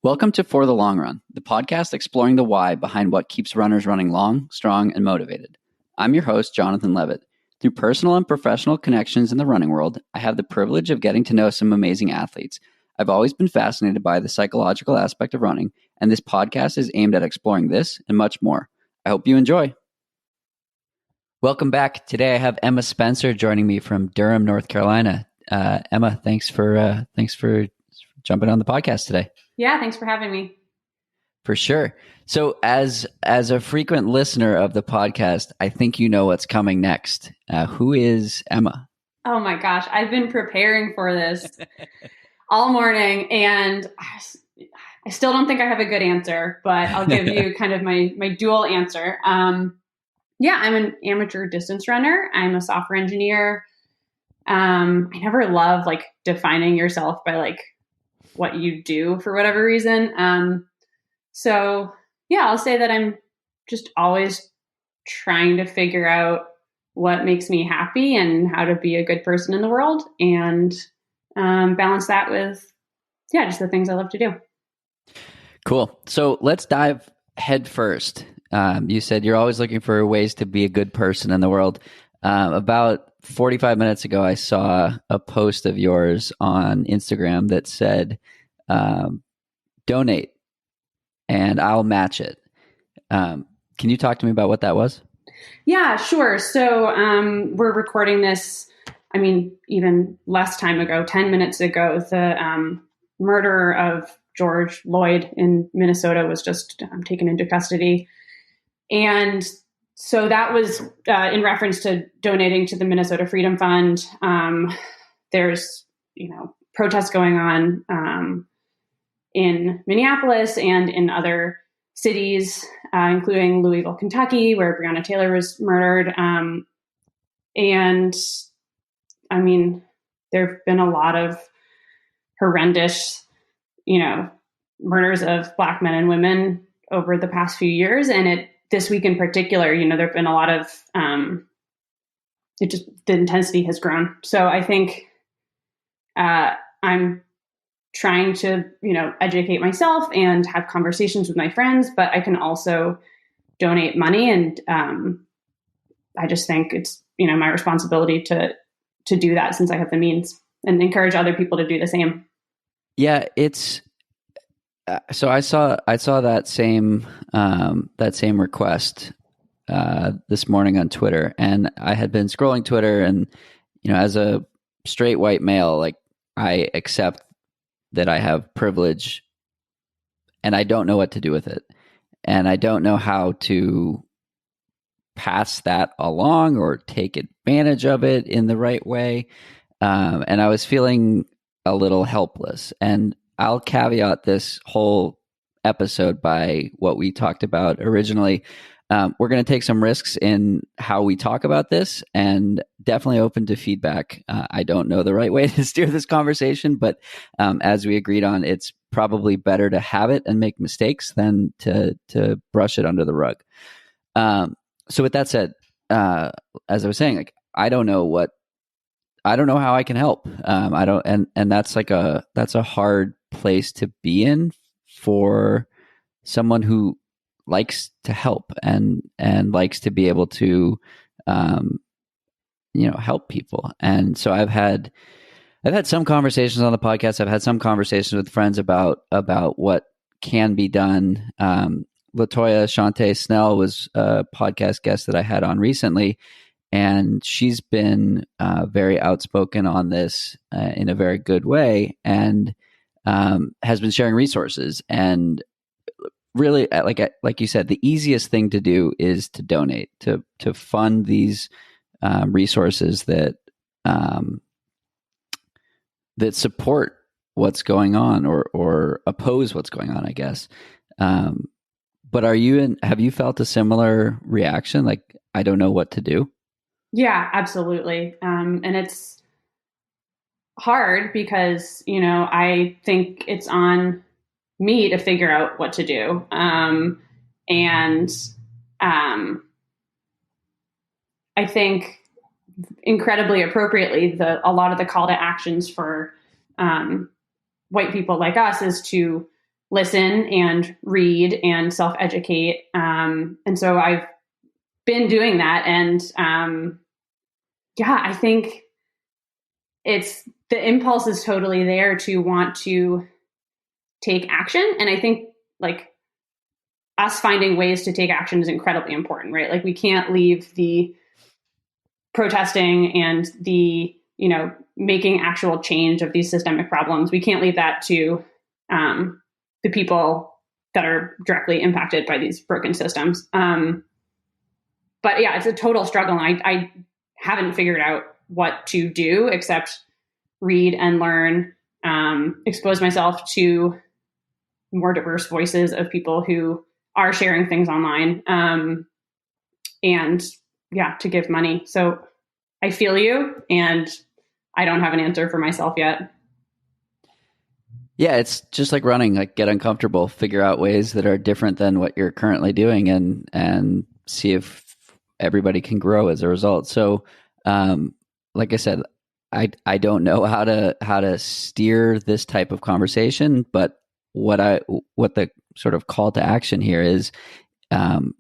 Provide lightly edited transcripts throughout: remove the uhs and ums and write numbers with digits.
Welcome to For the Long Run, the podcast exploring the why behind what keeps runners running long, strong, and motivated. I'm your host, Jonathan Levitt. Through personal and professional connections in the running world, I have the privilege of getting to know some amazing athletes. I've always been fascinated by the psychological aspect of running, and this podcast is aimed at exploring this and much more. I hope you enjoy. Welcome back. Today I have Emma Spencer joining me from Durham, North Carolina. Emma, thanks for jumping on the podcast today. Yeah, thanks for having me. For sure. So as a frequent listener of the podcast, I think you know what's coming next. Who is Emma? Oh my gosh, I've been preparing for this all morning, and I still don't think I have a good answer, but I'll give you kind of my dual answer. Yeah, I'm an amateur distance runner. I'm a software engineer. I never love defining yourself by what you do for whatever reason. So yeah, I'll say that I'm just always trying to figure out what makes me happy and how to be a good person in the world, and balance that with, just the things I love to do. Cool. So let's dive head first. You said you're always looking for ways to be a good person in the world. About 45 minutes ago, I saw a post of yours on Instagram that said, donate and I'll match it. Can you talk to me about what that was? Yeah, sure. So we're recording this, even less time ago, 10 minutes ago, the murderer of George Floyd in Minnesota was just taken into custody. And so that was in reference to donating to the Minnesota Freedom Fund. There's, protests going on in Minneapolis and in other cities, including Louisville, Kentucky, where Breonna Taylor was murdered. And there have been a lot of horrendous, murders of Black men and women over the past few years. And this week in particular, there have been a lot of, the intensity has grown. So I think I'm trying to, educate myself and have conversations with my friends, but I can also donate money. And I just think it's, my responsibility to do that since I have the means, and encourage other people to do the same. Yeah, it's so I saw that same request this morning on Twitter, and I had been scrolling Twitter, and as a straight white male, I accept that I have privilege, and I don't know what to do with it, and I don't know how to pass that along or take advantage of it in the right way, and I was feeling a little helpless. And I'll caveat this whole episode by what we talked about originally. We're going to take some risks in how we talk about this, and definitely open to feedback. I don't know the right way to steer this conversation, but as we agreed on, it's probably better to have it and make mistakes than to brush it under the rug. So with that said, as I was saying, I don't know how I can help. And that's that's a hard place to be in for someone who likes to help and likes to be able to, help people. And so I've had some conversations on the podcast. I've had some conversations with friends about what can be done. LaToya Shante Snell was a podcast guest that I had on recently, and she's been very outspoken on this in a very good way, and has been sharing resources. And really, like you said, the easiest thing to do is to donate, to fund these resources that support what's going on or oppose what's going on, I guess. But have you felt a similar reaction? I don't know what to do. Yeah, absolutely. And it's hard because, I think it's on me to figure out what to do. And I think incredibly appropriately, a lot of the call to actions for white people like us is to listen and read and self-educate. And so I've been doing that. And I think the impulse is totally there to want to take action. And I think like us finding ways to take action is incredibly important, right? Like we can't leave the protesting and the, making actual change of these systemic problems. We can't leave that to the people that are directly impacted by these broken systems. But yeah, it's a total struggle. And I haven't figured out what to do except read and learn, expose myself to more diverse voices of people who are sharing things online, and to give money. So I feel you, and I don't have an answer for myself yet. Yeah, it's just like running, like get uncomfortable, figure out ways that are different than what you're currently doing, and see if everybody can grow as a result. So, like I said, I don't know how to steer this type of conversation, but what the sort of call to action here is, tell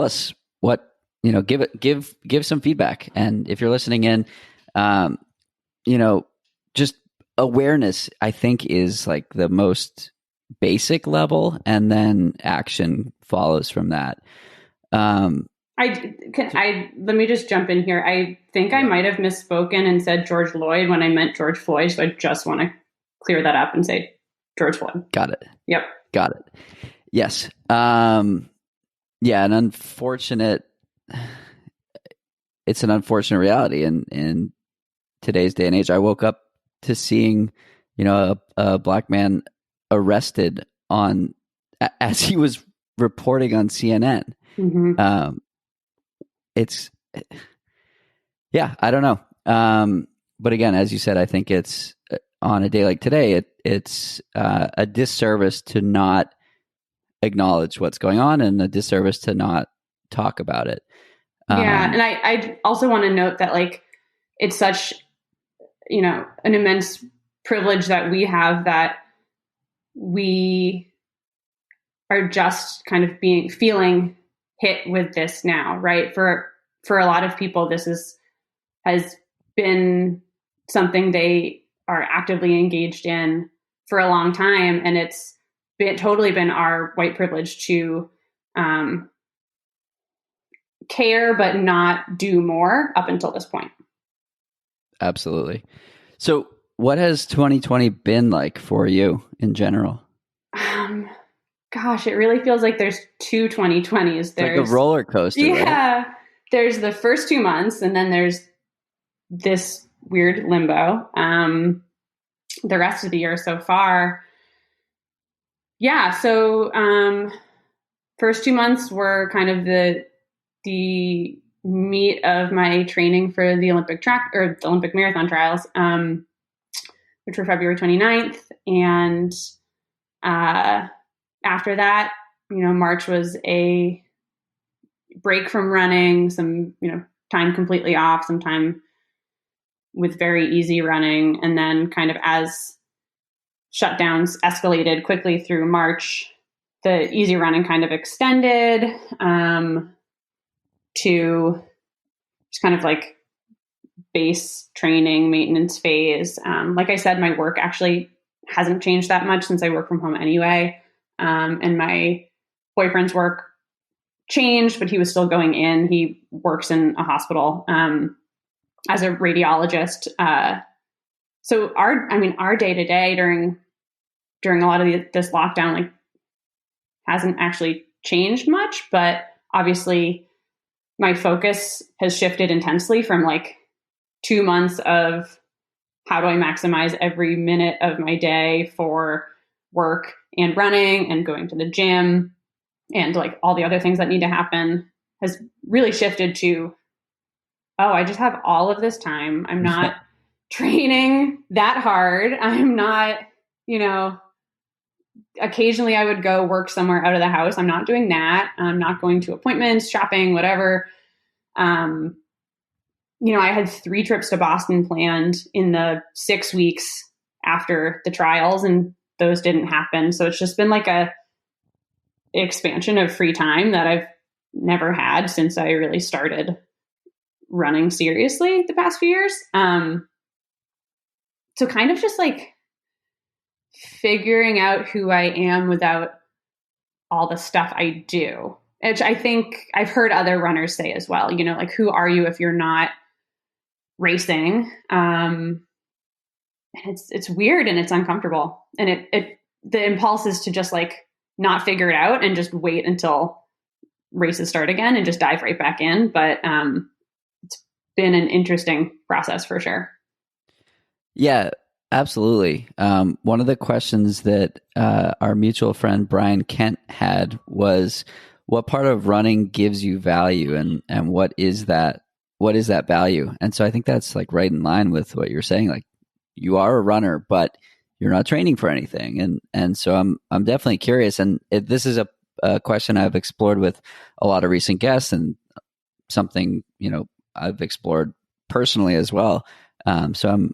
us what, give some feedback. And if you're listening in, just awareness, I think, is like the most basic level, and then action follows from that. Let me just jump in here. I think I might have misspoken and said George Floyd when I meant George Floyd. So I just want to clear that up and say George Floyd. Got it. Yep. Got it. Yes. An unfortunate, it's an unfortunate reality in today's day and age. I woke up to seeing, a black man arrested as he was reporting on CNN. Mm-hmm. I don't know. But again, as you said, I think it's on a day like today, it's a disservice to not acknowledge what's going on, and a disservice to not talk about it. And I also want to note that like it's such, an immense privilege that we have, that we are just kind of feeling hit with this now, right? For a lot of people, this has been something they are actively engaged in for a long time, and it's totally been our white privilege to care but not do more up until this point. Absolutely. So what has 2020 been like for you in general? Gosh, it really feels like there's two 2020s. There's like a roller coaster. Yeah. Right? There's the first 2 months, and then there's this weird limbo. The rest of the year so far. Yeah. So first 2 months were kind of the meat of my training for the Olympic marathon trials, which were February 29th. And after that, March was a break from running, some, time completely off, some time with very easy running. And then kind of as shutdowns escalated quickly through March, the easy running kind of extended to just kind of like base training, maintenance phase. Like I said, my work actually hasn't changed that much since I work from home anyway. And my boyfriend's work changed, but he was still going in. He works in a hospital as a radiologist. So our day to day during a lot of this lockdown, like, hasn't actually changed much, but obviously my focus has shifted intensely from like 2 months of how do I maximize every minute of my day for work and running and going to the gym and like all the other things that need to happen, has really shifted to, I just have all of this time. I'm not training that hard. I'm not, occasionally I would go work somewhere out of the house. I'm not doing that. I'm not going to appointments, shopping, whatever. I had 3 trips to Boston planned in the 6 weeks after the trials, and those didn't happen. So it's just been like a expansion of free time that I've never had since I really started running seriously the past few years. So kind of just like figuring out who I am without all the stuff I do, which I think I've heard other runners say as well, like, who are you if you're not racing? And it's weird and it's uncomfortable. And the impulse is to just like not figure it out and just wait until races start again and just dive right back in. But it's been an interesting process for sure. Yeah, absolutely. One of the questions that our mutual friend Brian Kent had was, what part of running gives you value, and what is that value? And so I think that's like right in line with what you're saying. Like, you are a runner, but you're not training for anything. And so I'm definitely curious. And this is a question I've explored with a lot of recent guests, and something, I've explored personally as well. So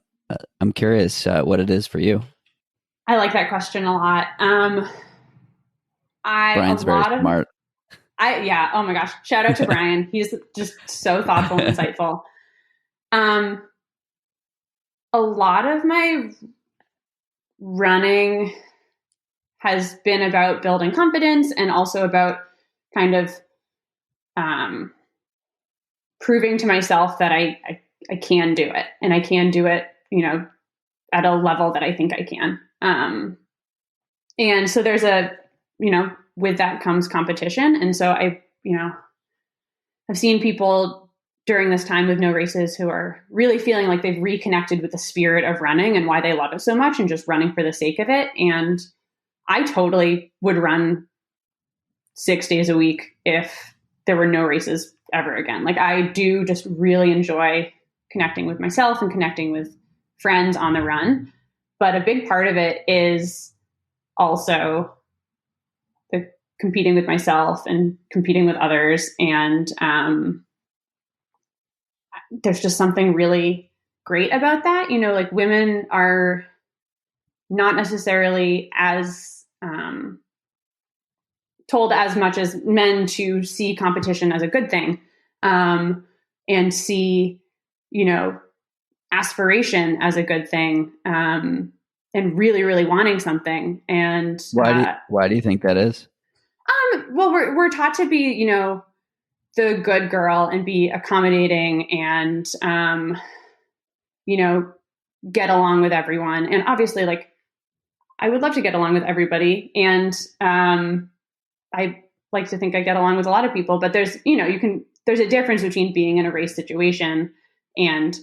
I'm curious what it is for you. I like that question a lot. Brian's very smart. Yeah. Oh my gosh. Shout out to Brian. He's just so thoughtful and insightful. A lot of my running has been about building confidence and also about kind of proving to myself that I can do it, and I can do it, at a level that I think I can. And so there's with that comes competition. And so I've seen people during this time with no races who are really feeling like they've reconnected with the spirit of running and why they love it so much and just running for the sake of it. And I totally would run 6 days a week if there were no races ever again. Like, I do just really enjoy connecting with myself and connecting with friends on the run. But a big part of it is also the competing with myself and competing with others. And there's just something really great about that. Like, women are not necessarily as told as much as men to see competition as a good thing, and see, aspiration as a good thing, and really, really wanting something. And why do you think that is? Well, we're taught to be, the good girl and be accommodating and, get along with everyone. And obviously, like, I would love to get along with everybody. And I like to think I get along with a lot of people, but there's a difference between being in a race situation and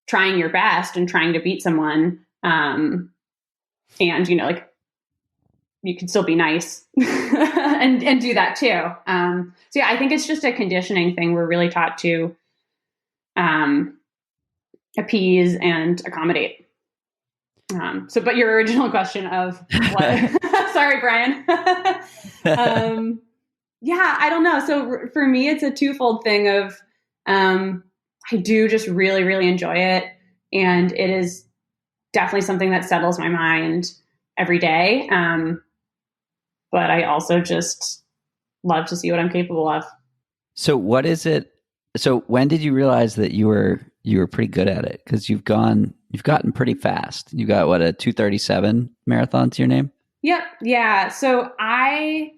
trying your best and trying to beat someone. And, like, you can still be nice and do that too. So yeah, I think it's just a conditioning thing. We're really taught to appease and accommodate. But your original question of what? Sorry, Brian. Yeah, I don't know. So for me, it's a twofold thing of I do just really, really enjoy it, and it is definitely something that settles my mind every day. But I also just love to see what I'm capable of. So what is it? So when did you realize that you were pretty good at it? Because you've gotten pretty fast. You got what, a 2:37 marathon to your name? Yep. Yeah. So I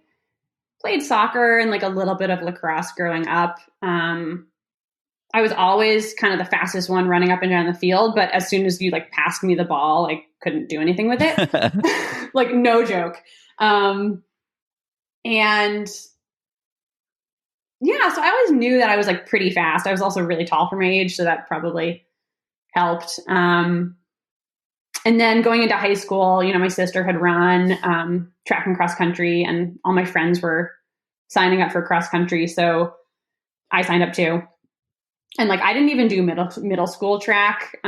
played soccer and like a little bit of lacrosse growing up. I was always kind of the fastest one running up and down the field, but as soon as you like passed me the ball, I couldn't do anything with it. Like, no joke. And yeah, so I always knew that I was like pretty fast. I was also really tall for my age, so that probably helped. And then going into high school, my sister had run track and cross country, and all my friends were signing up for cross country, so I signed up too. And like, I didn't even do middle school track.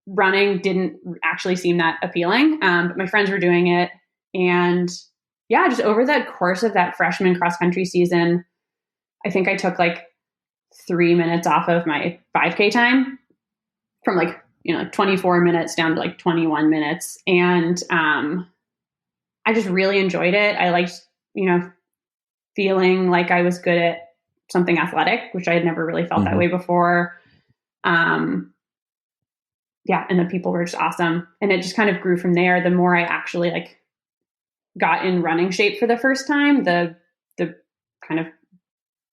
Running didn't actually seem that appealing, but my friends were doing it. And yeah, just over the course of that freshman cross country season, I think I took like 3 minutes off of my 5K time from 24 minutes down to 21 minutes. And I just really enjoyed it. I liked, feeling like I was good at something athletic, which I had never really felt that way before. And the people were just awesome. And it just kind of grew from there. The more I actually got in running shape for the first time, the kind of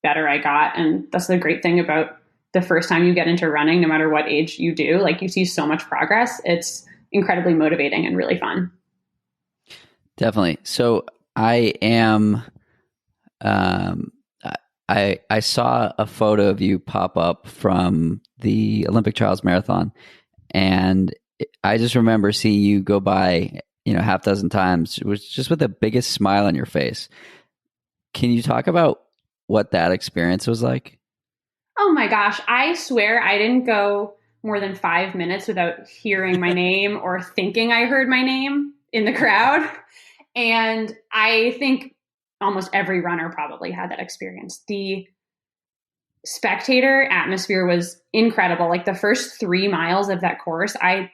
better I got. And that's the great thing about the first time you get into running, no matter what age you do, you see so much progress. It's incredibly motivating and really fun. Definitely. So I am, I saw a photo of you pop up from the Olympic Trials Marathon, and I just remember seeing you go by, half dozen times, just with the biggest smile on your face. Can you talk about what that experience was like? Oh my gosh. I swear I didn't go more than 5 minutes without hearing my name or thinking I heard my name in the crowd. And I think almost every runner probably had that experience. The spectator atmosphere was incredible. The first 3 miles of that course, I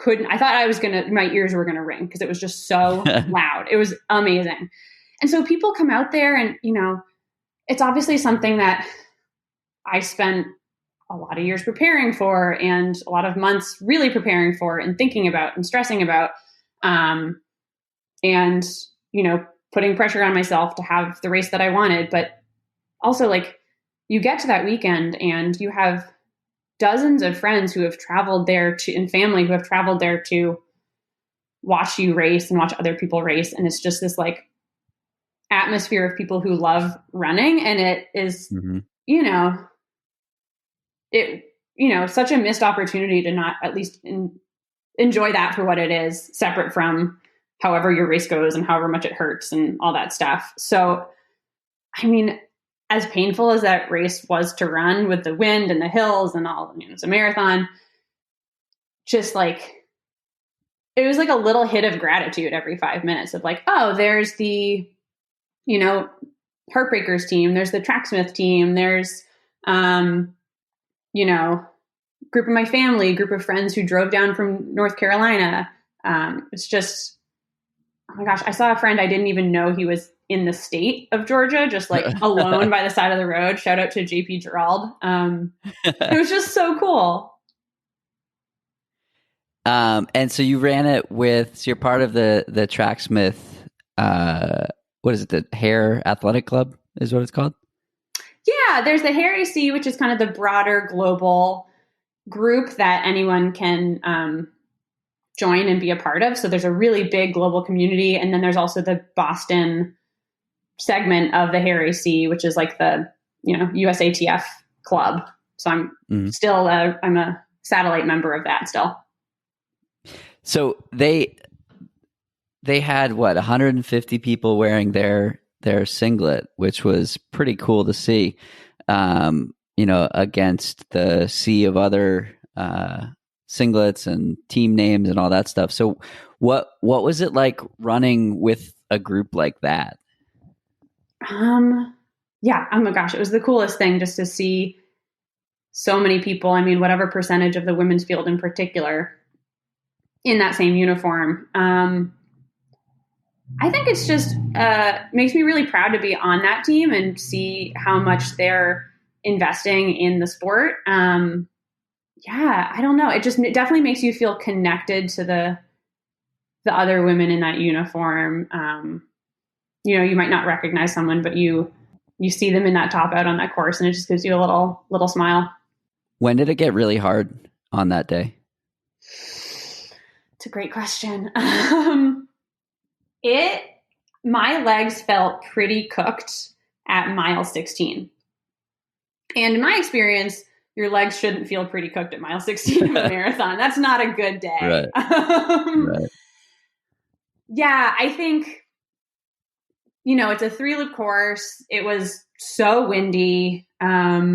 thought my ears were going to ring because it was just so loud. It was amazing. And so people come out there and, it's obviously something that I spent a lot of years preparing for and a lot of months really preparing for and thinking about and stressing about. And, putting pressure on myself to have the race that I wanted. But also you get to that weekend and you have dozens of friends who have traveled there and family who have traveled there to watch you race and watch other people race. And it's just this atmosphere of people who love running. And it is, such a missed opportunity to not at least enjoy that for what it is, separate from however your race goes and however much it hurts and all that stuff. So, I mean, as painful as that race was to run with the wind and the hills and all, it's a marathon, just it was a little hit of gratitude every 5 minutes of oh, there's the, Heartbreakers team, there's the Tracksmith team, there's, group of my family, group of friends who drove down from North Carolina. It's just, oh my gosh, I saw a friend I didn't even know he was in the state of Georgia, just alone by the side of the road. Shout out to JP Gerald. It was just so cool. And so you ran it so you're part of the Tracksmith, what is it? The Hair Athletic Club is what it's called? Yeah, there's the Hair AC, which is kind of the broader global group that anyone can join and be a part of. So there's a really big global community. And then there's also the Boston segment of the Hair AC, which is the, USATF club. So I'm still, I'm a satellite member of that still. So they had 150 people wearing their singlet, which was pretty cool to see, against the sea of other singlets and team names and all that stuff. So what was it like running with a group like that? Yeah. Oh my gosh. It was the coolest thing just to see so many people. I mean, whatever percentage of the women's field in particular in that same uniform. I think it's just makes me really proud to be on that team and see how much they're investing in the sport. I don't know. It definitely makes you feel connected to the other women in that uniform. You might not recognize someone, but you see them in that top out on that course, and it just gives you a little smile. When did it get really hard on that day? It's a great question. My legs felt pretty cooked at mile 16. And in my experience, your legs shouldn't feel pretty cooked at mile 16 of a marathon. That's not a good day. Right. Right. Yeah, I think, it's a 3-loop course. It was so windy. I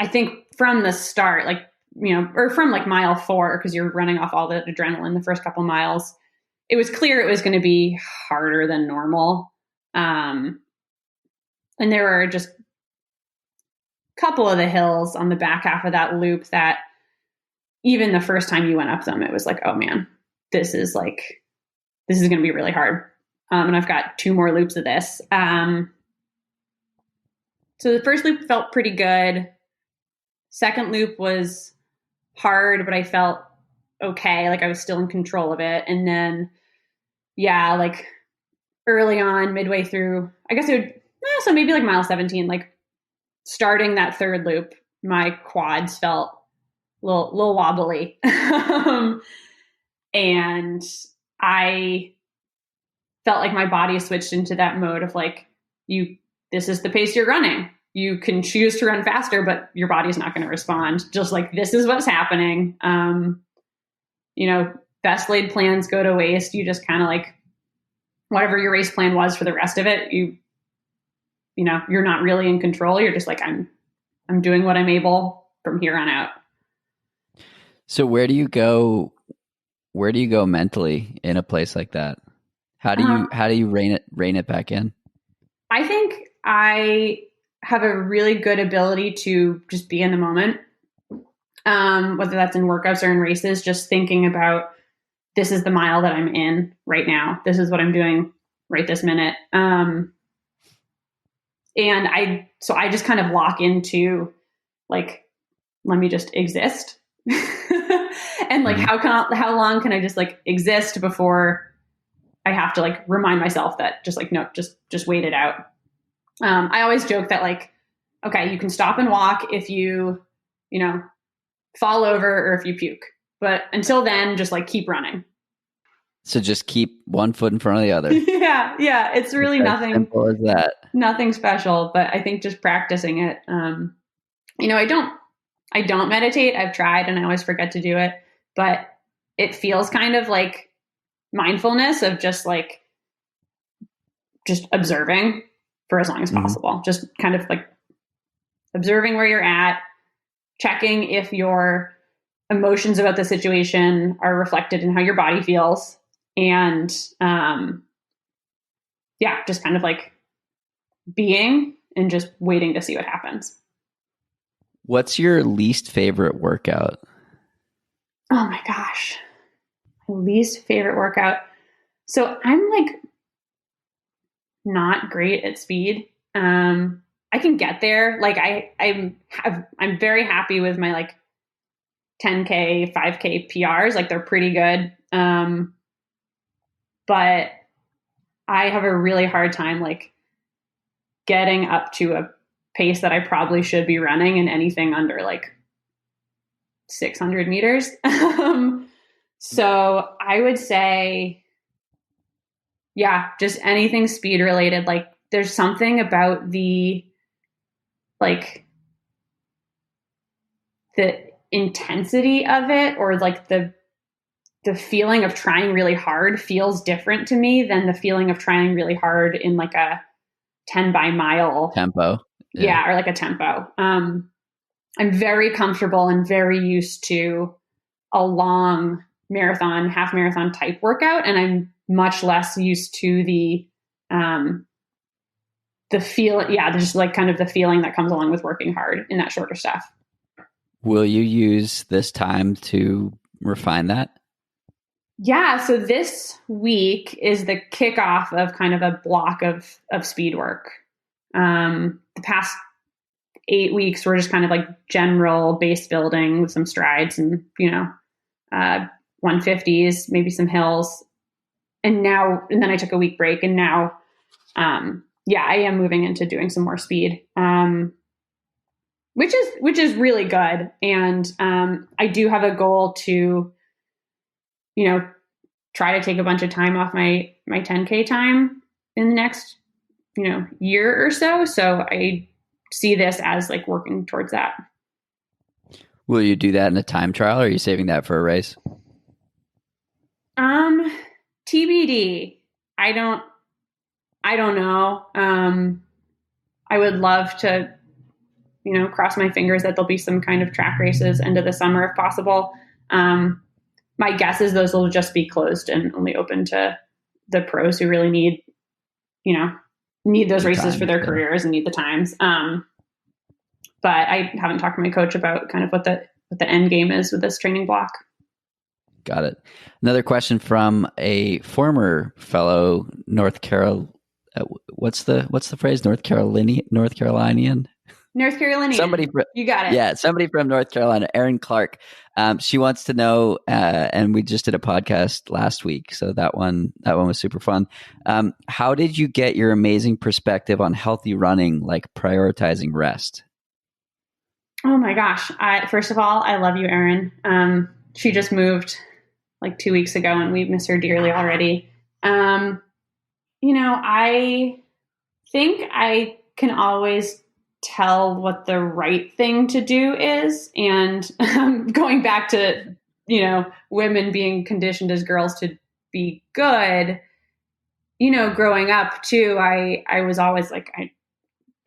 think from the start, or from mile 4, because you're running off all the adrenaline the first couple miles, it was clear it was going to be harder than normal. And there were just couple of the hills on the back half of that loop that even the first time you went up them, it was like, oh man, this is going to be really hard. And I've got 2 more loops of this. So the first loop felt pretty good. Second loop was hard, but I felt okay. Like I was still in control of it. And then, yeah, like early on, midway through, I guess it would, so maybe like mile 17, like starting that third loop, my quads felt a little wobbly. And I felt like my body switched into that mode of like, this is the pace you're running. You can choose to run faster, but your body's not going to respond. Just like, this is what's happening. Best laid plans go to waste. You just kind of like, whatever your race plan was for the rest of it, you're not really in control. You're just like, I'm doing what I'm able from here on out. So where do you go mentally in a place like that? How do you rein it back in? I think I have a really good ability to just be in the moment. Whether that's in workouts or in races, just thinking about, this is the mile that I'm in right now. This is what I'm doing right this minute. And I just kind of lock into like, let me just exist. And like, how long can I just like exist before I have to like remind myself that just like, no, just wait it out. I always joke that like, okay, you can stop and walk if you fall over or if you puke, but until then, just like keep running. So just keep one foot in front of the other. Yeah. It's really nothing simple as that. Nothing special, but I think just practicing it. I don't meditate. I've tried and I always forget to do it, but it feels kind of like mindfulness of just observing for as long as possible. Just kind of like observing where you're at, checking if your emotions about the situation are reflected in how your body feels. And, just kind of like being and just waiting to see what happens. What's your least favorite workout? Oh my gosh. My least favorite workout. So I'm like not great at speed. I can get there. Like I'm very happy with my like 10K, 5K PRs. Like they're pretty good. But I have a really hard time like getting up to a pace that I probably should be running in anything under like 600 meters. So I would say, just anything speed related. Like there's something about the intensity of it, or like the feeling of trying really hard feels different to me than the feeling of trying really hard in like a 10 by mile tempo. Yeah, or like a tempo. I'm very comfortable and very used to a long marathon, half marathon type workout. And I'm much less used to the feel. Yeah, there's like kind of the feeling that comes along with working hard in that shorter stuff. Will you use this time to refine that? Yeah. So this week is the kickoff of kind of a block of speed work. The past 8 weeks were just kind of like general base building with some strides and, 150s, maybe some hills. And then I took a week break, and now, I am moving into doing some more speed, which is really good. And, I do have a goal to, try to take a bunch of time off my 10K time in the next, year or so. So I see this as like working towards that. Will you do that in a time trial, or are you saving that for a race? TBD. I don't know. I would love to, cross my fingers that there'll be some kind of track races end of the summer if possible. My guess is those will just be closed and only open to the pros who really need those races for their careers and need the times. but I haven't talked to my coach about kind of what the end game is with this training block. Got it. Another question from a former fellow North Carolina. What's the phrase? North Carolinian. North Carolinian. Somebody, you got it. Yeah, somebody from North Carolina, Erin Clark. She wants to know, and we just did a podcast last week, so that one was super fun. How did you get your amazing perspective on healthy running, like prioritizing rest? Oh my gosh! First of all, I love you, Erin. She just moved like 2 weeks ago, and we miss her dearly already. I think I can always tell what the right thing to do is. And going back to, women being conditioned as girls to be good, growing up too, I was always like,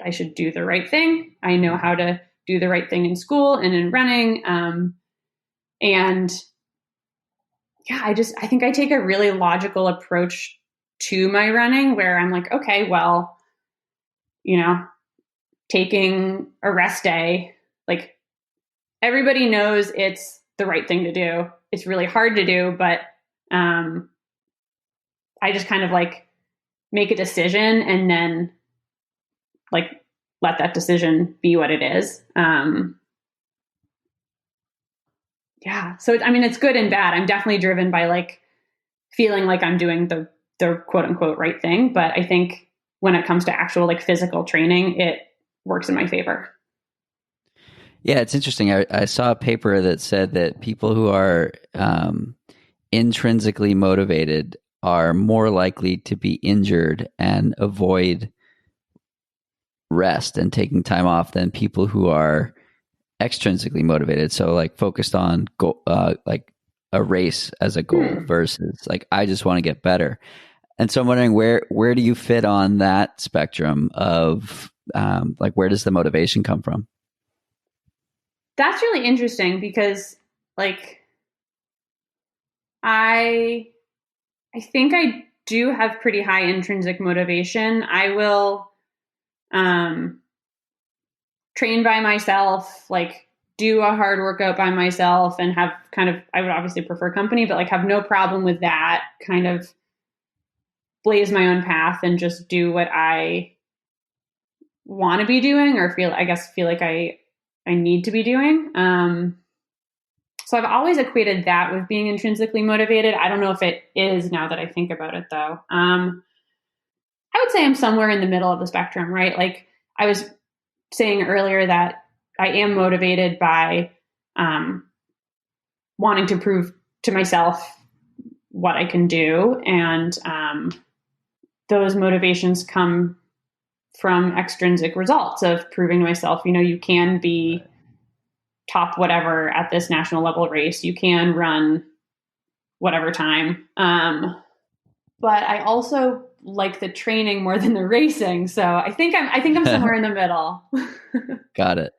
I should do the right thing. I know how to do the right thing in school and in running. And yeah, I think I take a really logical approach to my running where I'm like, okay, well, taking a rest day, like everybody knows it's the right thing to do. It's really hard to do, but I just kind of like make a decision and then like let that decision be what it is. Yeah. So, it's good and bad. I'm definitely driven by like feeling like I'm doing the quote unquote right thing. But I think when it comes to actual like physical training, it works in my favor. Yeah, it's interesting. I saw a paper that said that people who are intrinsically motivated are more likely to be injured and avoid rest and taking time off than people who are extrinsically motivated. So like focused on like a race as a goal versus like, I just want to get better. And so I'm wondering where do you fit on that spectrum of like, where does the motivation come from? That's really interesting because like, I think I do have pretty high intrinsic motivation. I will train by myself, like do a hard workout by myself and have kind of, I would obviously prefer company, but like have no problem with that, kind of blaze my own path and just do what I want to be doing or feel like I need to be doing. So I've always equated that with being intrinsically motivated. I don't know if it is now that I think about it though. I would say I'm somewhere in the middle of the spectrum, right? Like I was saying earlier that I am motivated by wanting to prove to myself what I can do. And those motivations come from extrinsic results of proving to myself, you can be top whatever at this national level race. You can run whatever time. But I also like the training more than the racing. So I think I'm somewhere in the middle. Got it.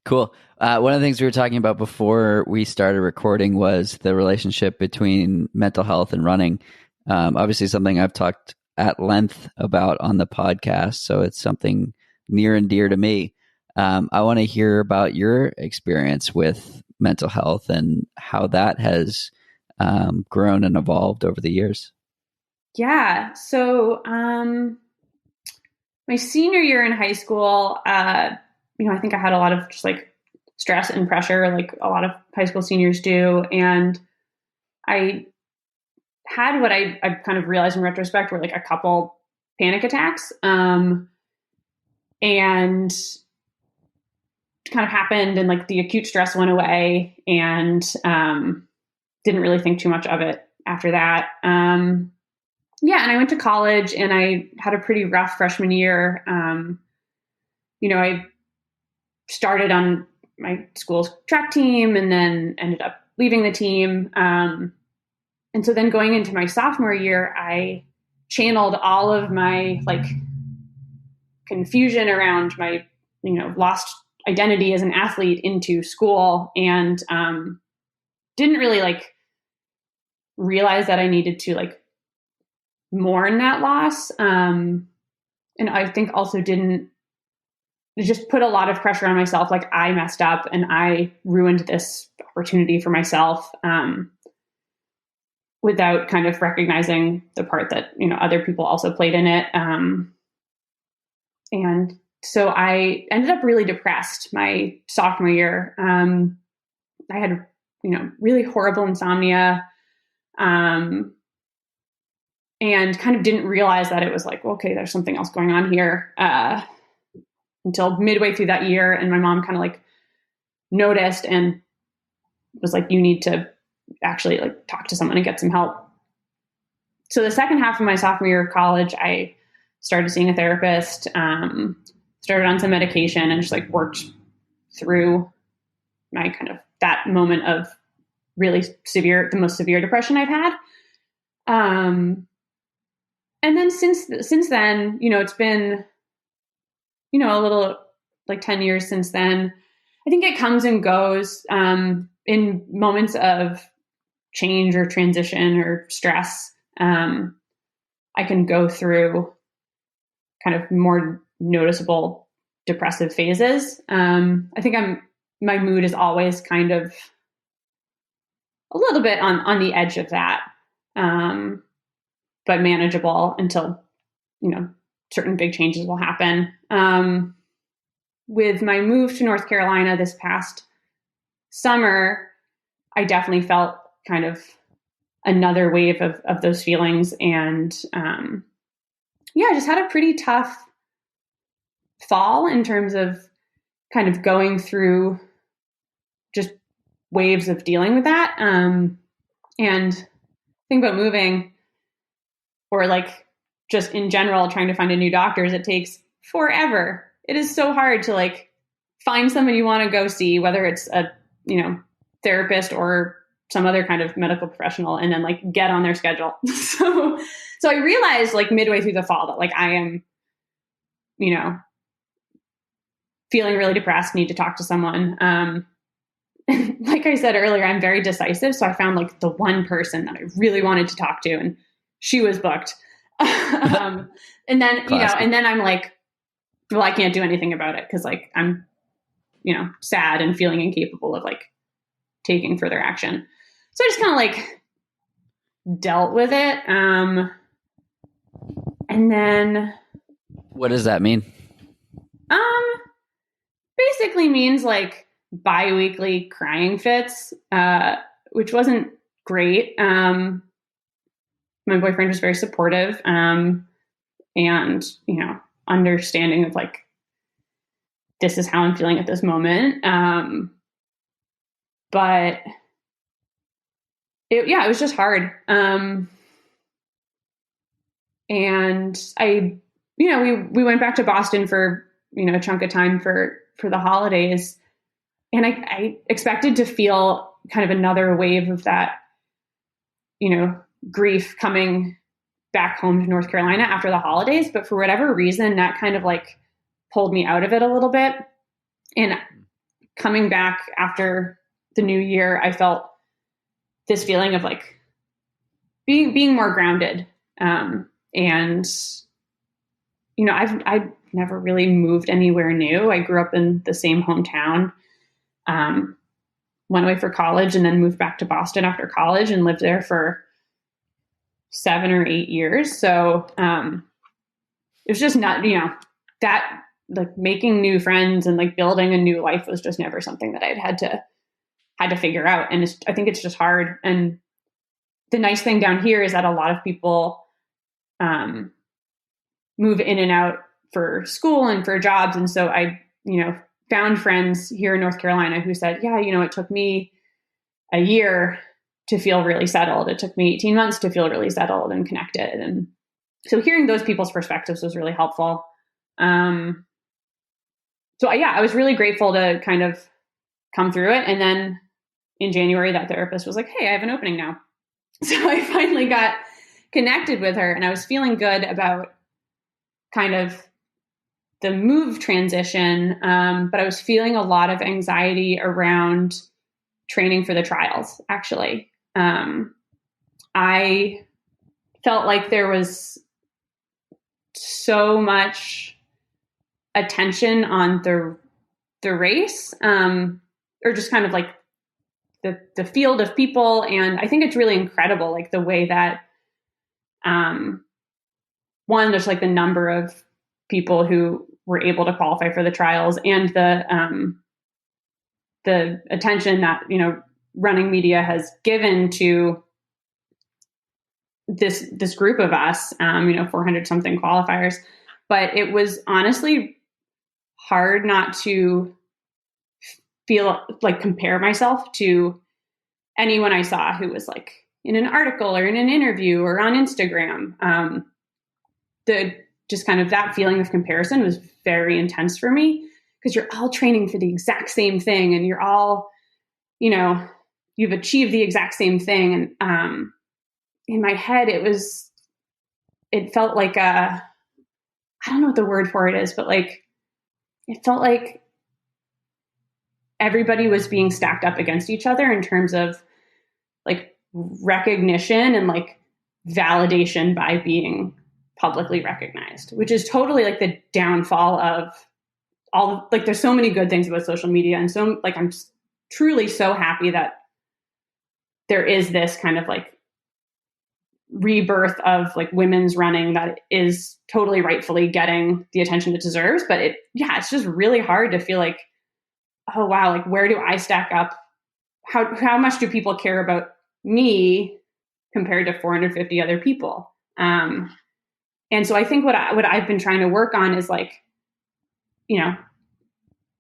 Cool. One of the things we were talking about before we started recording was the relationship between mental health and running. Obviously something I've talked at length about on the podcast. So it's something near and dear to me. I want to hear about your experience with mental health and how that has grown and evolved over the years. Yeah. So my senior year in high school, I think I had a lot of just like stress and pressure, like a lot of high school seniors do. And I had what I kind of realized in retrospect were like a couple panic attacks. And kind of happened and like the acute stress went away and didn't really think too much of it after that. Yeah, and I went to college and I had a pretty rough freshman year. I started on my school's track team and then ended up leaving the team. And so then going into my sophomore year, I channeled all of my like confusion around my, lost identity as an athlete into school and didn't really like realize that I needed to like mourn that loss. And I think also didn't just put a lot of pressure on myself. Like I messed up and I ruined this opportunity for myself, without kind of recognizing the part that, other people also played in it. And so I ended up really depressed my sophomore year. I had, really horrible insomnia, and kind of didn't realize that it was like, okay, there's something else going on here, until midway through that year. And my mom kind of like noticed and was like, you need to actually like talk to someone and get some help. So the second half of my sophomore year of college, I started seeing a therapist, started on some medication, and just like worked through my kind of that moment of really severe, the most severe depression I've had. And then since then, it's been, a little like 10 years since then. I think it comes and goes, in moments of change or transition or stress. I can go through kind of more noticeable depressive phases. I think my mood is always kind of a little bit on the edge of that, but manageable until, certain big changes will happen. With my move to North Carolina this past summer, I definitely felt kind of another wave of those feelings. And I just had a pretty tough fall in terms of kind of going through just waves of dealing with that. And the thing about moving, or like just in general trying to find a new doctor, is it takes forever. It is so hard to like find someone you want to go see, whether it's a, therapist or some other kind of medical professional, and then like get on their schedule. So I realized like midway through the fall that like I am, feeling really depressed, need to talk to someone. Like I said earlier, I'm very decisive. So I found like the one person that I really wanted to talk to, and she was booked. And then, Classic. and then I'm like, well, I can't do anything about it, 'cause like I'm, sad and feeling incapable of like taking further action. So I just kind of like dealt with it. And then What does that mean? Basically means like bi-weekly crying fits, which wasn't great. My boyfriend was very supportive, and, understanding of like, this is how I'm feeling at this moment. But it was just hard. And I, we went back to Boston for, a chunk of time for the holidays. And I expected to feel kind of another wave of that, grief coming back home to North Carolina after the holidays. But for whatever reason, that kind of like pulled me out of it a little bit. And coming back after the new year, I felt this feeling of like being more grounded. And, I've never really moved anywhere new. I grew up in the same hometown, went away for college, and then moved back to Boston after college and lived there for 7 or 8 years. So it was just not, that like making new friends and like building a new life was just never something that I'd had to figure out. And I think it's just hard. And the nice thing down here is that a lot of people move in and out for school and for jobs. And so I, found friends here in North Carolina who said, yeah, it took me a year to feel really settled. It took me 18 months to feel really settled and connected. And so hearing those people's perspectives was really helpful. So I was really grateful to kind of come through it. And then in January, that therapist was like, hey, I have an opening now. So I finally got connected with her, and I was feeling good about kind of the move transition. But I was feeling a lot of anxiety around training for the trials, actually. I felt like there was so much attention on the race, or just kind of like the field of people. And I think it's really incredible, like the way that, one, there's like the number of people who were able to qualify for the trials, and the attention that, running media has given to this group of us, 400 something qualifiers. But it was honestly hard not to feel like compare myself to anyone I saw who was like in an article or in an interview or on Instagram. The just kind of that feeling of comparison was very intense for me, because you're all training for the exact same thing, and you're all, you've achieved the exact same thing. And in my head, it felt like I don't know what the word for it is, but like, it felt like everybody was being stacked up against each other in terms of like recognition and like validation by being publicly recognized, which is totally like the downfall of all, like, there's so many good things about social media. And so like, I'm truly so happy that there is this kind of like rebirth of like women's running that is totally rightfully getting the attention it deserves. But it's just really hard to feel like, oh wow, like where do I stack up? How much do people care about me compared to 450 other people? And so I think what I've been trying to work on is like,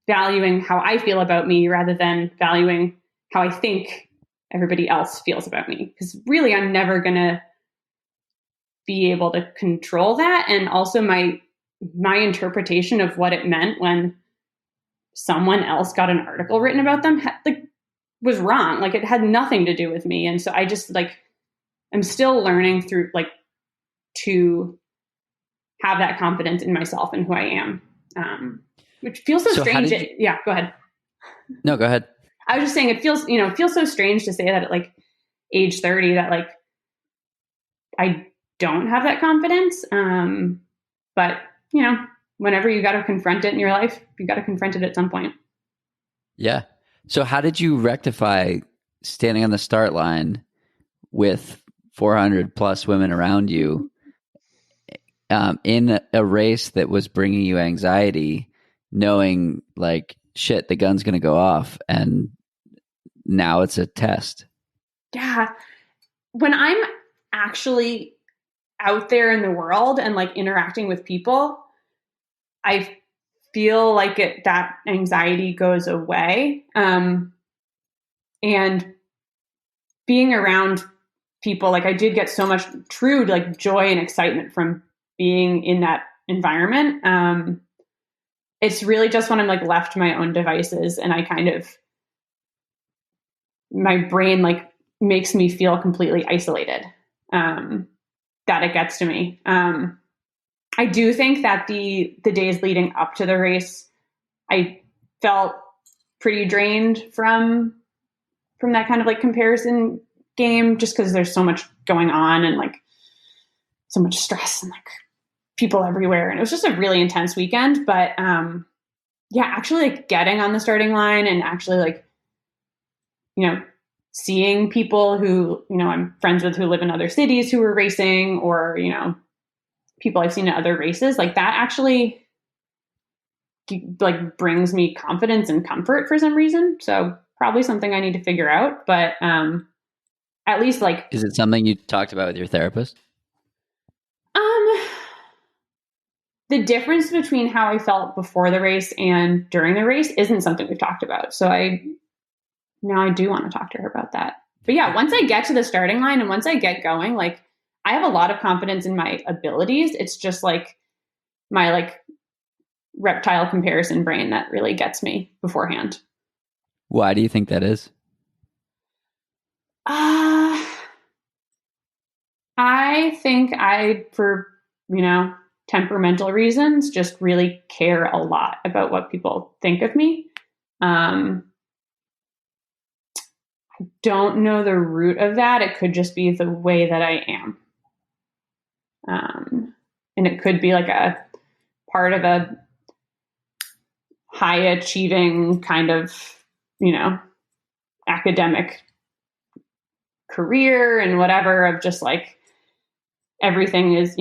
valuing how I feel about me rather than valuing how I think everybody else feels about me. Because really, I'm never going to be able to control that. And also my interpretation of what it meant when someone else got an article written about them was wrong. Like, it had nothing to do with me. And so I just like, I'm still learning through like to have that confidence in myself and who I am, which feels so strange. Yeah, go ahead. No, go ahead. I was just saying, it feels so strange to say that at like age 30 that like I don't have that confidence. But whenever you got to confront it in your life, you got to confront it at some point. Yeah. So how did you rectify standing on the start line with 400 plus women around you, in a race that was bringing you anxiety, knowing like, shit, the gun's going to go off and now it's a test? Yeah. When I'm actually out there in the world and like interacting with people, I feel like that anxiety goes away. And being around people, like I did get so much true like joy and excitement from being in that environment. It's really just when I'm like left to my own devices and I kind of, my brain like makes me feel completely isolated, that it gets to me. I do think that the days leading up to the race, I felt pretty drained from that kind of like comparison game, just because there's so much going on and like so much stress and like people everywhere. And it was just a really intense weekend. But actually like getting on the starting line and actually like, seeing people who, I'm friends with who live in other cities who were racing, or, people I've seen at other races, like that actually like brings me confidence and comfort for some reason. So probably something I need to figure out, but at least like, is it something you talked about with your therapist? The difference between how I felt before the race and during the race isn't something we've talked about. So now I do want to talk to her about that. But yeah, once I get to the starting line and once I get going, like I have a lot of confidence in my abilities. It's just like my like reptile comparison brain that really gets me beforehand. Why do you think that is? I think for, temperamental reasons, just really care a lot about what people think of me. I don't know the root of that. It could just be the way that I am. And it could be like a part of a high achieving kind of, academic career and whatever, of just like everything is,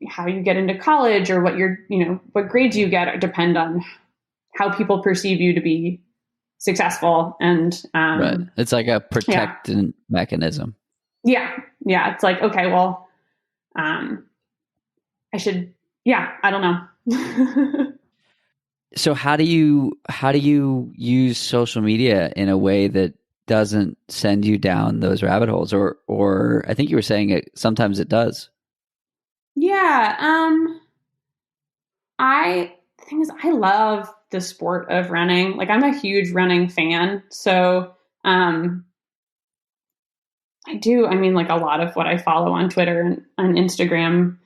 how you get into college, or what grades you get depend on how people perceive you to be successful. And right. It's like a protecting mechanism. Yeah. It's like, okay, well, I should, I don't know. So how do you use social media in a way that doesn't send you down those rabbit holes? Or I think you were saying it sometimes it does. Yeah. The thing is, I love the sport of running. Like, I'm a huge running fan. So, I do. I mean, like, a lot of what I follow on Twitter and on Instagram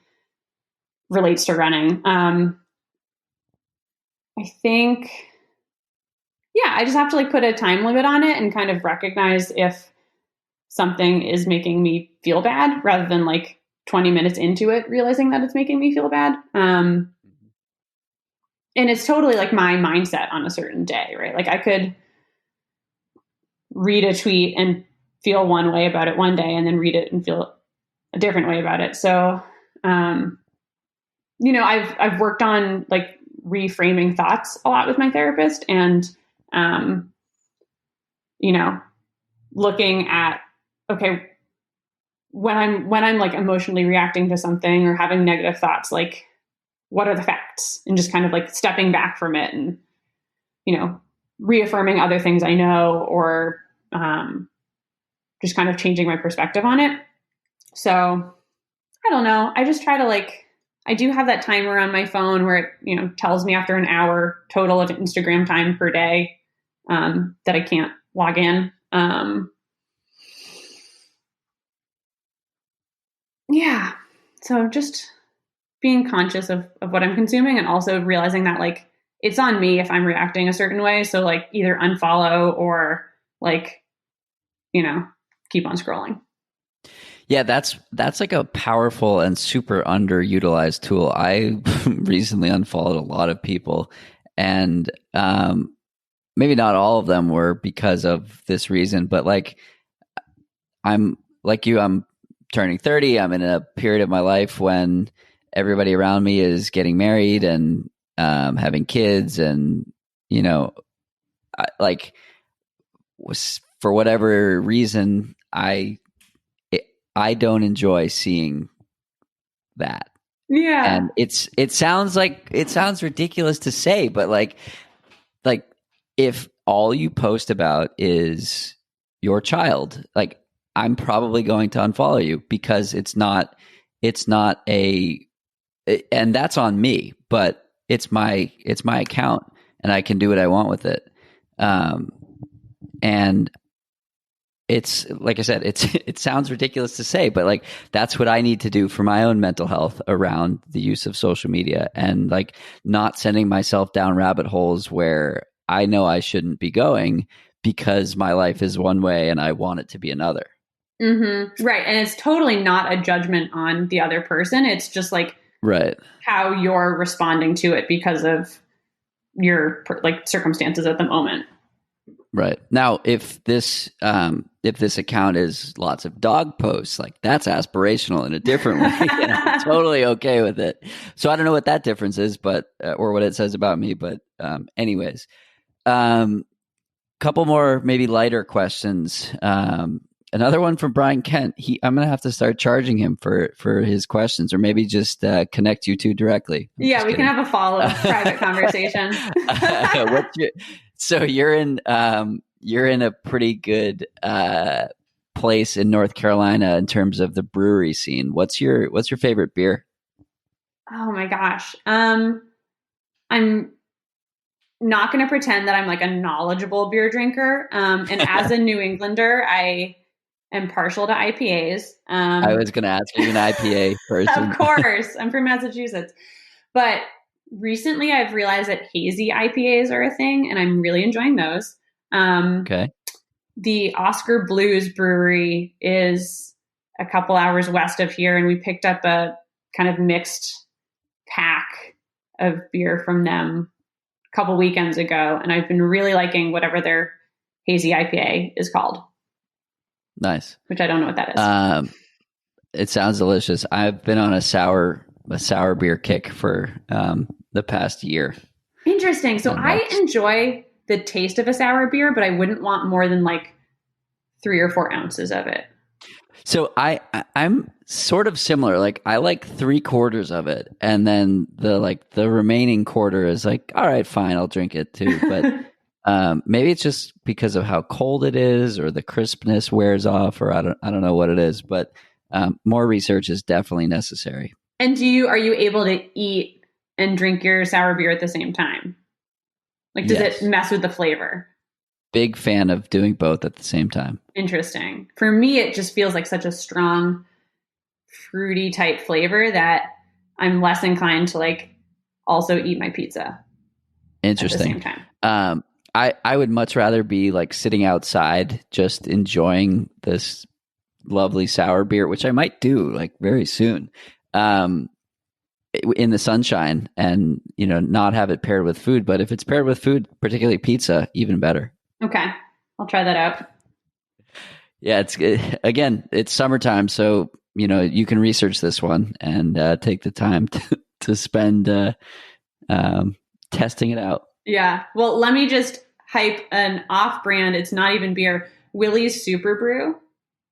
relates to running. I think, I just have to like put a time limit on it and kind of recognize if something is making me feel bad, rather than like 20 minutes into it realizing that it's making me feel bad. And it's totally like my mindset on a certain day, right? Like, I could read a tweet and feel one way about it one day, and then read it and feel a different way about it. So, I've worked on like reframing thoughts a lot with my therapist, and, looking at, okay, when I'm like emotionally reacting to something or having negative thoughts, like, what are the facts? And just kind of like stepping back from it and, reaffirming other things I know, or just kind of changing my perspective on it. So I don't know. I just try to like, I do have that timer on my phone where it, tells me after an hour total of Instagram time per day, that I can't log in. So just being conscious of what I'm consuming, and also realizing that like it's on me if I'm reacting a certain way. So like either unfollow or like, keep on scrolling. Yeah, that's like a powerful and super underutilized tool. I recently unfollowed a lot of people, and maybe not all of them were because of this reason, but like I'm like you, I'm turning 30. I'm in a period of my life when everybody around me is getting married and having kids, and like for whatever reason, I don't enjoy seeing that. Yeah. And it sounds ridiculous to say, but like if all you post about is your child, like I'm probably going to unfollow you, because it's not a, and that's on me, but it's my account, and I can do what I want with it. And it's like I said, it sounds ridiculous to say, but like that's what I need to do for my own mental health around the use of social media, and like not sending myself down rabbit holes where I know I shouldn't be going, because my life is one way and I want it to be another. Mm-hmm. Right. And it's totally not a judgment on the other person. It's just like Right. how you're responding to it because of your like circumstances at the moment. Right. Now, if this account is lots of dog posts, like that's aspirational in a different way, and I'm totally okay with it. So I don't know what that difference is, but or what it says about me. But anyways, couple more maybe lighter questions. Another one from Brian Kent. I'm gonna have to start charging him for his questions, or maybe just connect you two directly. Yeah, we can have a follow-up private conversation. So you're in a pretty good place in North Carolina in terms of the brewery scene. What's your favorite beer? Oh my gosh. I'm not going to pretend that I'm like a knowledgeable beer drinker. And as a New Englander, I am partial to IPAs. I was going to ask you, an IPA person. Of course, I'm from Massachusetts. But recently I've realized that hazy IPAs are a thing, and I'm really enjoying those. Okay. The Oscar Blues Brewery is a couple hours west of here, and we picked up a kind of mixed pack of beer from them a couple weekends ago, and I've been really liking whatever their hazy IPA is called. Nice. Which I don't know what that is. It sounds delicious. I've been on a sour beer kick for the past year. Interesting. So I enjoy the taste of a sour beer, but I wouldn't want more than like 3 or 4 ounces of it. So I'm sort of similar. Like I like 3/4 of it, and then the remaining quarter is like, all right, fine, I'll drink it too. But maybe it's just because of how cold it is, or the crispness wears off, or I don't know what it is. But more research is definitely necessary. And are you able to eat and drink your sour beer at the same time? Like, does it mess with the flavor? Big fan of doing both at the same time. Interesting. For me, it just feels like such a strong, fruity type flavor that I'm less inclined to like also eat my pizza. Interesting. At the same time. I would much rather be like sitting outside, just enjoying this lovely sour beer, which I might do like very soon, in the sunshine, and not have it paired with food. But if it's paired with food, particularly pizza, even better. Okay, I'll try that out. Yeah, it's summertime, so you can research this one and take the time to spend testing it out. Yeah. Well, let me just hype an off-brand. It's not even beer. Willie's Super Brew.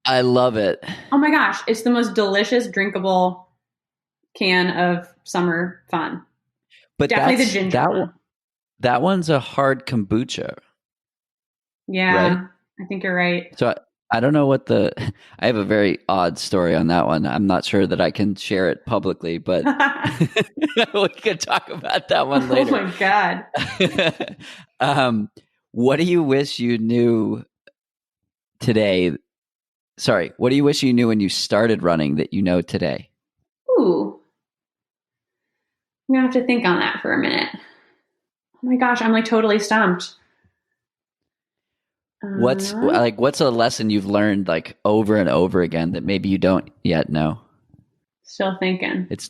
I love it. Oh my gosh, it's the most delicious, drinkable can of summer fun. But definitely the ginger one. That one's a hard kombucha. Yeah, right? I think you're right. So I don't know what I have a very odd story on that one. I'm not sure that I can share it publicly, but we could talk about that one later. Oh my God. What do you wish you knew today? Sorry, what do you wish you knew when you started running that you know today? Ooh. I'm going to have to think on that for a minute. Oh my gosh, I'm like totally stumped. What's a lesson you've learned like over and over again that maybe you don't yet know? Still thinking. It's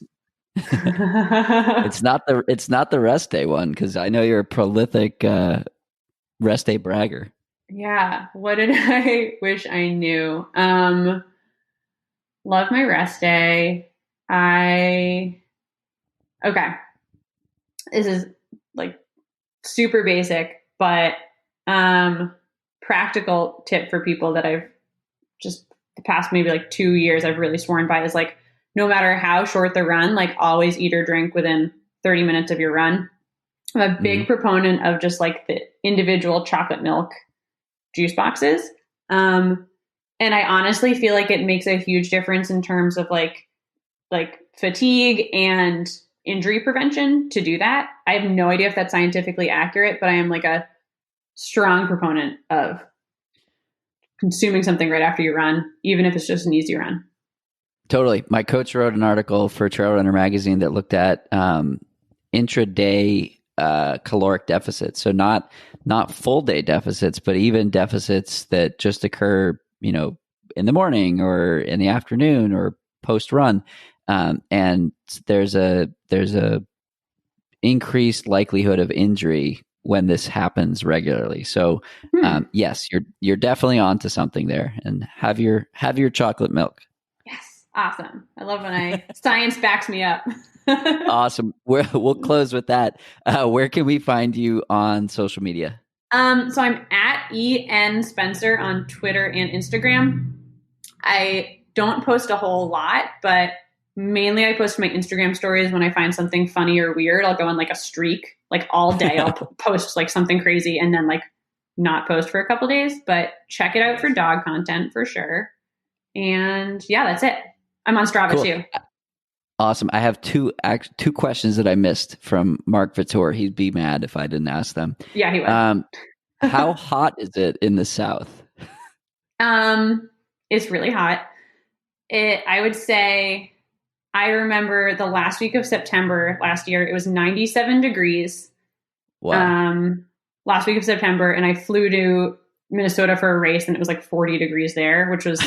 not the rest day one, because I know you're a prolific rest day bragger. Yeah. What did I wish I knew? Love my rest day. Okay. This is like super basic, but practical tip for people that I've just the past maybe like 2 years I've really sworn by is like, no matter how short the run, like always eat or drink within 30 minutes of your run. I'm a big proponent of just like the individual chocolate milk juice boxes. And I honestly feel like it makes a huge difference in terms of like fatigue and injury prevention to do that. I have no idea if that's scientifically accurate, but I am like a strong proponent of consuming something right after you run, even if it's just an easy run. Totally. My coach wrote an article for Trail Runner magazine that looked at intraday caloric deficits. So not full day deficits, but even deficits that just occur, in the morning or in the afternoon or post run. And there's a increased likelihood of injury when this happens regularly. So yes, you're definitely onto something there, and have your chocolate milk. Yes. Awesome. I love when science backs me up. Awesome. We'll close with that. Where can we find you on social media? So I'm at EN Spencer on Twitter and Instagram. I don't post a whole lot, but mainly I post my Instagram stories when I find something funny or weird. I'll go on like a streak, like all day. I'll post like something crazy and then like not post for a couple days, but check it out for dog content for sure. And yeah, that's it. I'm on Strava too. Awesome. I have two questions that I missed from Mark Vittor. He'd be mad if I didn't ask them. Yeah, he would. How hot is it in the South? It's really hot. I would say, I remember the last week of September last year, it was 97 degrees. Wow. Last week of September, and I flew to Minnesota for a race, and it was like 40 degrees there, which was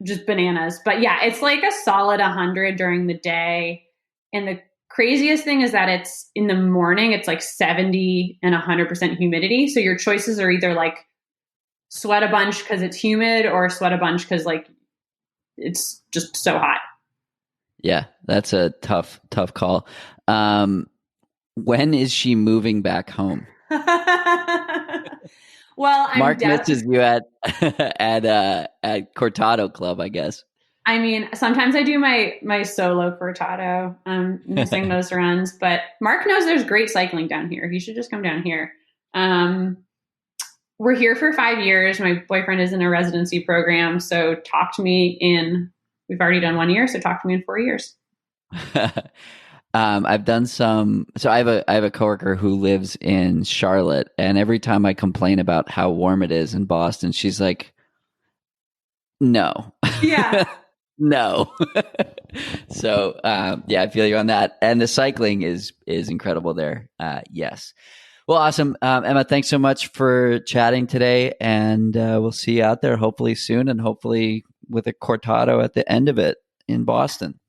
just bananas. But yeah, it's like a solid 100 during the day. And the craziest thing is that it's in the morning, it's like 70 and 100% humidity. So your choices are either like sweat a bunch because it's humid or sweat a bunch because like it's just so hot. Yeah, that's a tough call. When is she moving back home? Well, Mark misses you at at Cortado Club, I guess. I mean, sometimes I do my solo cortado. I'm missing those runs, but Mark knows there's great cycling down here. He should just come down here. We're here for 5 years. My boyfriend is in a residency program, so we've already done 1 year, so talk to me in 4 years. I've done some. So I have a coworker who lives in Charlotte, and every time I complain about how warm it is in Boston, she's like, "No, Yeah, no." So yeah, I feel you on that. And the cycling is incredible there. Yes. Well, awesome, Emma. Thanks so much for chatting today, and we'll see you out there hopefully soon, and hopefully with a cortado at the end of it in Boston.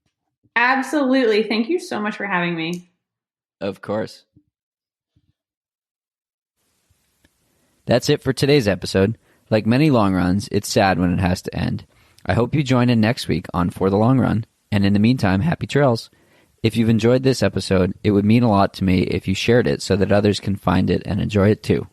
absolutely. Thank you so much for having me. Of course. That's it for today's episode. Like many long runs, it's sad when it has to end. I hope you join in next week on For the Long Run. And in the meantime, happy trails. If you've enjoyed this episode, it would mean a lot to me if you shared it so that others can find it and enjoy it too.